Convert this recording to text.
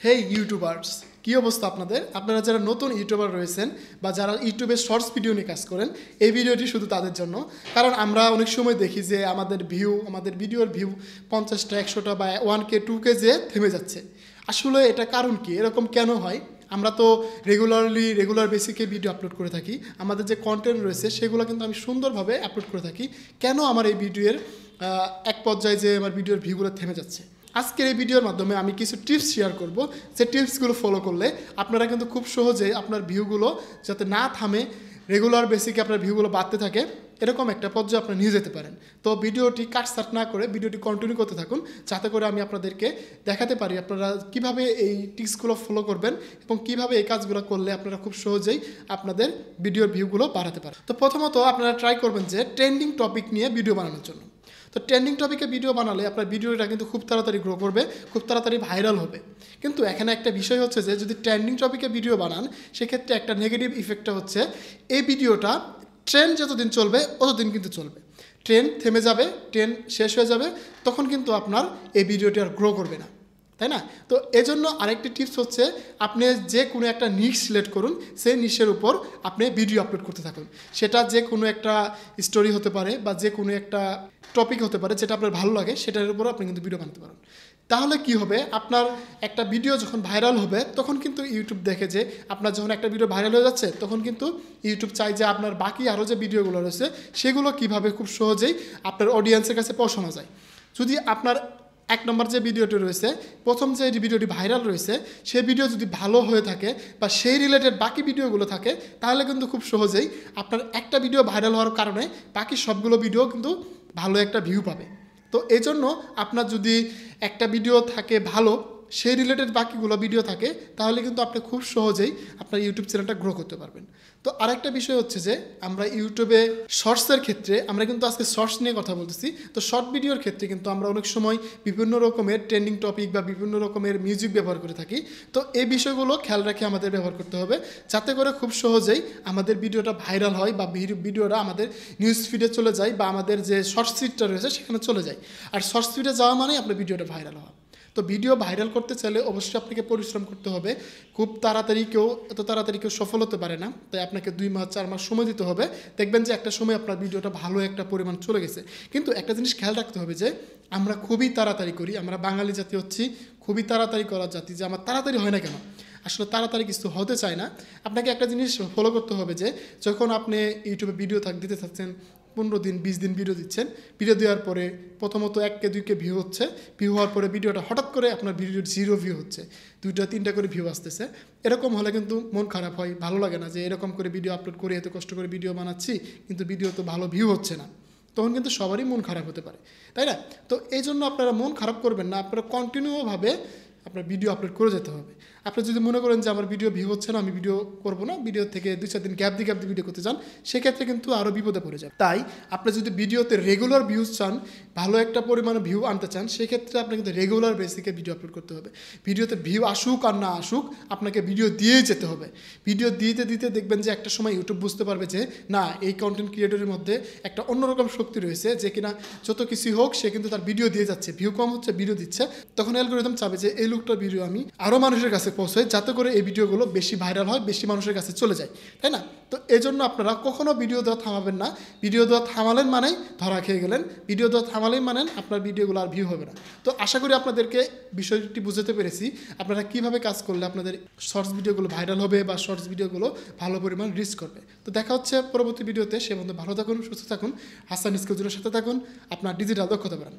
হেই YouTubers, কী অবস্থা আপনাদের? আপনারা যারা নতুন ইউটিউবার রয়েছেন বা যারা ইউটিউবে শর্টস ভিডিও নিয়ে কাজ করেন, এই ভিডিওটি শুধু তাদের জন্য। কারণ আমরা অনেক সময় দেখি যে আমাদের ভিডিওর ভিউ 50টা 100টা বা 1K 2K যে থেমে যাচ্ছে। আসলে এটা কারণ কি? এরকম কেন হয়? আমরা তো রেগুলার বেসিকে ভিডিও আপলোড করে থাকি। আমাদের যে কন্টেন্ট রয়েছে সেগুলো কিন্তু আমি সুন্দরভাবে আপলোড করে থাকি। কেন আমার এই ভিডিওর এক পর্যায়ে যে আমার ভিডিওর ভিউগুলো থেমে যাচ্ছে? আজকের এই ভিডিওর মাধ্যমে আমি কিছু টিপস শেয়ার করব, যে টিপসগুলো ফলো করলে আপনারা কিন্তু খুব সহজেই আপনার ভিউগুলো যাতে না থামে, রেগুলার বেসিকে আপনার ভিউগুলো বাড়তে থাকে, এরকম একটা পর্যায়ে আপনারা নিয়ে যেতে পারেন। তো ভিডিওটি কাটছাট না করে ভিডিওটি কন্টিনিউ করতে থাকুন, যাতে করে আমি আপনাদেরকে দেখাতে পারি আপনারা কিভাবে এই টিপসগুলো ফলো করবেন এবং কিভাবে এই কাজগুলো করলে আপনারা খুব সহজেই আপনাদের ভিডিওর ভিউগুলো বাড়াতে পারেন। তো প্রথমত আপনারা ট্রাই করবেন যে ট্রেন্ডিং টপিক নিয়ে ভিডিও বানানোর জন্য। তো ট্রেন্ডিং টপিকে ভিডিও বানালে আপনার ভিডিওটা কিন্তু খুব তাড়াতাড়ি গ্রো করবে, খুব তাড়াতাড়ি ভাইরাল হবে। কিন্তু এখানে একটা বিষয় হচ্ছে যে যদি ট্রেন্ডিং টপিকে ভিডিও বানান, সেক্ষেত্রে একটা নেগেটিভ ইফেক্টটা হচ্ছে এই ভিডিওটা ট্রেন্ড যতদিন চলবে ততদিন কিন্তু চলবে। ট্রেন্ড থেমে যাবে, ট্রেন্ড শেষ হয়ে যাবে, তখন কিন্তু আপনার এই ভিডিওটি আর গ্রো করবে না, তাই না? তো এজন্য আরেকটি টিপস হচ্ছে আপনি যে কোনো একটা নিশ সিলেক্ট করুন, সেই নিশের উপর আপনি ভিডিও আপলোড করতে থাকুন। সেটা যে কোনো একটা স্টোরি হতে পারে বা যে কোনো একটা টপিক হতে পারে, যেটা আপনার ভালো লাগে সেটার উপর আপনি কিন্তু ভিডিও বানাতে পারেন। তাহলে কি হবে, আপনার একটা ভিডিও যখন ভাইরাল হবে তখন কিন্তু ইউটিউব দেখে যে আপনার যখন একটা ভিডিও ভাইরাল হয়ে যাচ্ছে, তখন কিন্তু ইউটিউব চাই যে আপনার বাকি আরও যে ভিডিওগুলো রয়েছে সেগুলো কীভাবে খুব সহজেই আপনার অডিয়েন্সের কাছে পৌঁছানো যায়। যদি আপনার এক নম্বর যে ভিডিওটি রয়েছে, প্রথম যে ভিডিওটি ভাইরাল রয়েছে, সেই ভিডিও যদি ভালো হয়ে থাকে বা সেই রিলেটেড বাকি ভিডিওগুলো থাকে, তাহলে কিন্তু খুব সহজেই আপনার একটা ভিডিও ভাইরাল হওয়ার কারণে বাকি সবগুলো ভিডিও কিন্তু ভালো একটা ভিউ পাবে। তো এই জন্য আপনার যদি একটা ভিডিও থাকে ভালো, সেই রিলেটেড বাকিগুলো ভিডিও থাকে, তাহলে কিন্তু আপনি খুব সহজেই আপনার ইউটিউব চ্যানেলটা গ্রো করতে পারবেন। তো আরেকটা বিষয় হচ্ছে যে আমরা ইউটিউবে শর্টসের ক্ষেত্রে, আমরা কিন্তু আজকে শর্টস নিয়ে কথা বলতেছি, তো শর্ট ভিডিওর ক্ষেত্রে কিন্তু আমরা অনেক সময় বিভিন্ন রকমের ট্রেন্ডিং টপিক বা বিভিন্ন রকমের মিউজিক ব্যবহার করে থাকি। তো এই বিষয়গুলো খেয়াল রেখে আমাদের ব্যবহার করতে হবে, যাতে করে খুব সহজেই আমাদের ভিডিওটা ভাইরাল হয় বা ভিডিওটা আমাদের নিউজ ফিডে চলে যায় বা আমাদের যে শর্টস ফিডটা রয়েছে সেখানে চলে যায়। আর শর্টস ফিডে যাওয়া মানেই আপনার ভিডিওটা ভাইরাল হওয়া। তো ভিডিও ভাইরাল করতে চাইলে অবশ্যই আপনাকে পরিশ্রম করতে হবে। খুব এত তাড়াতাড়ি কেউ সফল হতে পারে না, তাই আপনাকে 2 মাস 4 মাস সময় দিতে হবে। দেখবেন যে একটা সময় আপনার ভিডিওটা ভালো একটা পরিমাণ চলে গেছে। কিন্তু একটা জিনিস খেয়াল রাখতে হবে যে আমরা খুবই তাড়াতাড়ি করি, আমরা বাঙালি জাতি হচ্ছি খুবই তাড়াতাড়ি করার জাতি। যে আমার তাড়াতাড়ি হয় না কেন? আসলে তাড়াতাড়ি কিছু হতে চায় না। আপনাকে একটা জিনিস ফলো করতে হবে যে যখন আপনি ইউটিউবে ভিডিও দিতে থাকছেন, 15 দিন 20 দিন ভিডিও দিচ্ছেন, ভিডিও দেওয়ার পরে প্রথমত 1K 2K ভিউ হচ্ছে, ভিউ হওয়ার পরে ভিডিওটা হঠাৎ করে আপনার ভিডিওর 0 ভিউ হচ্ছে, 2টা 3টা করে ভিউ আসতেছে, এরকম হলে কিন্তু মন খারাপ হয়, ভালো লাগে না যে এরকম করে ভিডিও আপলোড করে এত কষ্ট করে ভিডিও বানাচ্ছি কিন্তু ভিডিও তো ভালো ভিউ হচ্ছে না। তখন কিন্তু সবারই মন খারাপ হতে পারে, তাই না? তো এই জন্য আপনারা মন খারাপ করবেন না, আপনারা কন্টিনিউভাবে আপনার ভিডিও আপলোড করে যেতে হবে। আপনি যদি মনে করেন যে আমার ভিডিও ভিউ হচ্ছে না, আমি ভিডিও করব না, ভিডিও থেকে 2-4 দিন গ্যাপ দিয়ে ভিডিও করতে চান, সেক্ষেত্রে কিন্তু আরও বিপদে পড়ে যায়। তাই আপনি যদি ভিডিওতে রেগুলার ভিউজ চান, ভালো একটা পরিমাণে ভিউ আনতে চান, সেক্ষেত্রে আপনাকে কিন্তু রেগুলার বেসিকে ভিডিও আপলোড করতে হবে। ভিডিওতে ভিউ আসুক আর না আসুক, আপনাকে ভিডিও দিয়েই যেতে হবে। ভিডিও দিতে দেখবেন যে একটা সময় ইউটিউব বুঝতে পারবে যে না, এই কন্টেন্ট ক্রিয়েটরের মধ্যে একটা অন্যরকম শক্তি রয়েছে, যে কিনা যত কিছু হোক সে কিন্তু তার ভিডিও দিয়ে যাচ্ছে, ভিউ কম হচ্ছে ভিডিও দিচ্ছে। তখন অ্যালগরিদম চাবে যে এই লোকটার ভিডিও আমি আরও মানুষের কাছে পৌঁছাই, যাতে করে এই ভিডিওগুলো বেশি ভাইরাল হয়, বেশি মানুষের কাছে চলে যায়, তাই না? তো এই জন্য আপনারা কখনো ভিডিও দেওয়া থামাবেন না। ভিডিও দেওয়া থামালেন মানেই ধরা খেয়ে গেলেন, ভিডিও দেওয়া থামালেই মানেন আপনার ভিডিওগুলো আর ভিউ হবে না। তো আশা করি আপনাদেরকে বিষয়টি বুঝতে পেরেছি, আপনারা কিভাবে কাজ করলে আপনাদের শর্টস ভিডিওগুলো ভাইরাল হবে বা শর্টস ভিডিওগুলো ভালো পরিমাণ রিচ করবে। তো দেখা হচ্ছে পরবর্তী ভিডিওতে। সে বন্ধু ভালো থাকুন, সুস্থ থাকুন, হাসান স্কিলজের সাথে থাকুন, আপনার ডিজিটাল দক্ষতা বাড়ান।